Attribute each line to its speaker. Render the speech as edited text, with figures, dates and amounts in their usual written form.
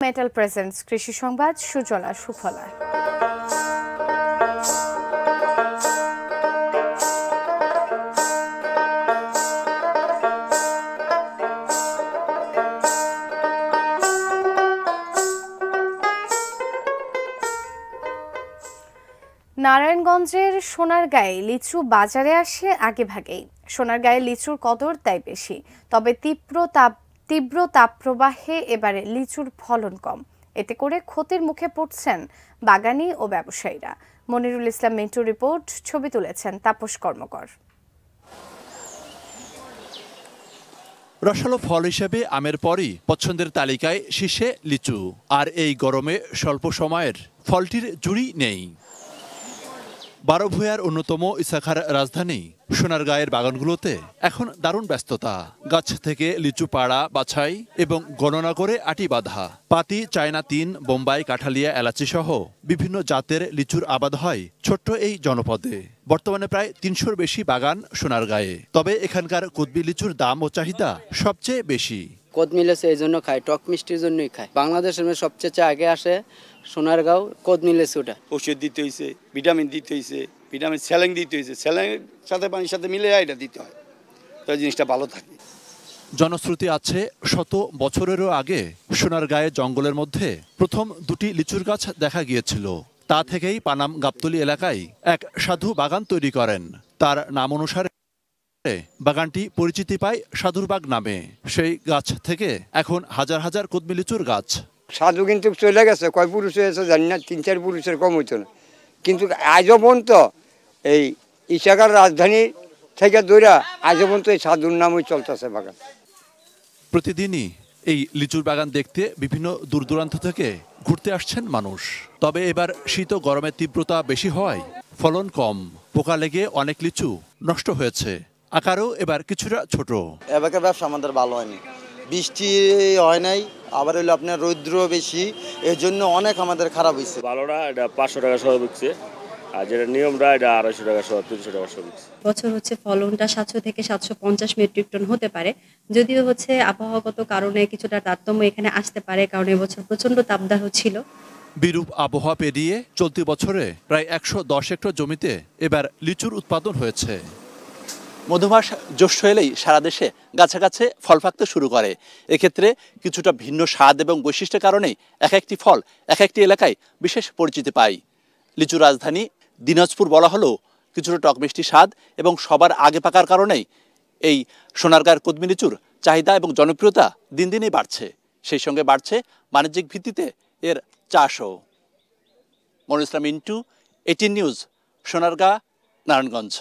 Speaker 1: Metal presents কৃষি সংবাদ সুজলা সুফলা। নারায়ণগঞ্জের সোনারগাঁয়ে লিচু বাজারে আসে আগেভাগেই। সোনারগাঁয়ে লিচুর কদর তাই বেশি, তবে তীব্র তাপপ্রবাহে এবারে লিচুর ফলন কম। এতে করে ক্ষতির মুখে পড়ছেন বাগানী ও ব্যবসায়ীরা। মনিরুল ইসলাম মিন্টু রিপোর্ট, ছবি তুলেছেন তাপস কর্মকর।
Speaker 2: রসালো ফল হিসেবে আমের পরই পছন্দের তালিকায় শীর্ষে লিচু, আর এই গরমে স্বল্প সময়ের ফলটির জুড়ি নেই। বারোভূয়ার অন্যতম ইসাখার রাজধানী সোনারগাঁয়ের বাগানগুলোতে এখন দারুণ ব্যস্ততা। গাছ থেকে লিচু পাড়া, বাছাই এবং গণনা করে আটি বাঁধা। পাতি, চায়না ৩, বোম্বাই, কাঠালিয়া, এলাচি সহ বিভিন্ন জাতের লিচুর আবাদ হয় ছোট্ট এই জনপদে। বর্তমানে প্রায় ৩০০-র বেশি বাগান সোনারগাঁয়ে। তবে এখানকার কদবি লিচুর দাম ও চাহিদা সবচেয়ে বেশি।
Speaker 3: কদমি লেচু এই জন্য খায়, টক মিষ্টির জন্যই খায়। বাংলাদেশের সবচেয়ে আগে আসে সোনারগাঁও কদমি লেচুটা।
Speaker 4: ওষুধ দিতে হয়েছে, ভিটামিন দিতে হয়েছে, ভিটামিন স্যালাইন দিতে হয়েছে, স্যালাইনের সাথে পানির সাথে মিলে এটা দিতে হয়, তো জিনিসটা ভালো থাকে।
Speaker 2: জনশ্রুতি আছে শত বছরেরও আগে সোনারগাঁয়ে জঙ্গলের মধ্যে প্রথম দুটি লিচুর গাছ দেখা গিয়েছিল। তা থেকেই পানাম গাবতলী এলাকায় এক সাধু বাগান তৈরি করেন। তার নাম অনুসারে বাগানটি পরিচিতি পায় সাধুরবাগ নামে। সেই গাছ থেকে এখন হাজার হাজার কদমি লিচুর গাছ।
Speaker 5: সাধু কিন্তু চলে গেছে, কয় পুরুষ হয়েছে জানি না, ৩-৪ পুরুষের কম হইতো না। কিন্তু আজও পর্যন্ত এই ইসাখার রাজধানী থেকে দৌড়া আজও পর্যন্ত এই সাধুর নামই চলতেছে বাগান।
Speaker 2: প্রতিদিনই এই লিচুর বাগান দেখতে বিভিন্ন দূর দূরান্ত থেকে ঘুরতে আসছেন মানুষ। তবে এবার শীত ও গরমের তীব্রতা বেশি হওয়ায় ফলন কম। পোকা লেগে অনেক লিচু নষ্ট হয়েছে। আকারও এবার কিছুটা ছোট।
Speaker 6: এবারের ব্যবসা আমাদের ভালো হয়নি, বৃষ্টি হয় নাই, আবার হইলো আপনার রৌদ্র বেশি, এর জন্য অনেক আমাদের খারাপ হয়েছে।
Speaker 7: ভালোটা এটা ৫০০ টাকা সহ বিকছে, আর যেটা নিয়মটা এটা ২৫০ টাকা সহ, ৩০০ টাকা সহ বিকছে।
Speaker 8: বছর ফলনটা ৭০০ থেকে ৭৫০ মেট্রিক টন হতে পারে, যদিও আবহাওয়াগত কারণে কিছুটা তারতম্য এখানে আসতে পারে, কারণ এবছর প্রচন্ড তাপদাহ ছিল।
Speaker 2: বিরূপ আবহাওয়া পেরিয়ে চলতি বছরে প্রায় ১১০ হেক্টর জমিতে এবার লিচুর উৎপাদন হয়েছে। মধুমাস জ্যৈষ্ঠ এলেই সারা দেশে গাছে গাছে ফল পাকতে শুরু করে। এক্ষেত্রে কিছুটা ভিন্ন স্বাদ এবং বৈশিষ্ট্যের কারণেই এক একটি ফল এক একটি এলাকায় বিশেষ পরিচিতি পায়। লিচু রাজধানী দিনাজপুর বলা হলেও কিছুটা টক মিষ্টি স্বাদ এবং সবার আগে পাকার কারণেই এই সোনারগাঁয়ের কদমি লিচুর চাহিদা এবং জনপ্রিয়তা দিন দিনই বাড়ছে। সেই সঙ্গে বাড়ছে বাণিজ্যিক ভিত্তিতে এর চাষও। মনিরুল ইসলাম মিন্টু, 18 নিউজ, সোনারগাঁ, নারায়ণগঞ্জ।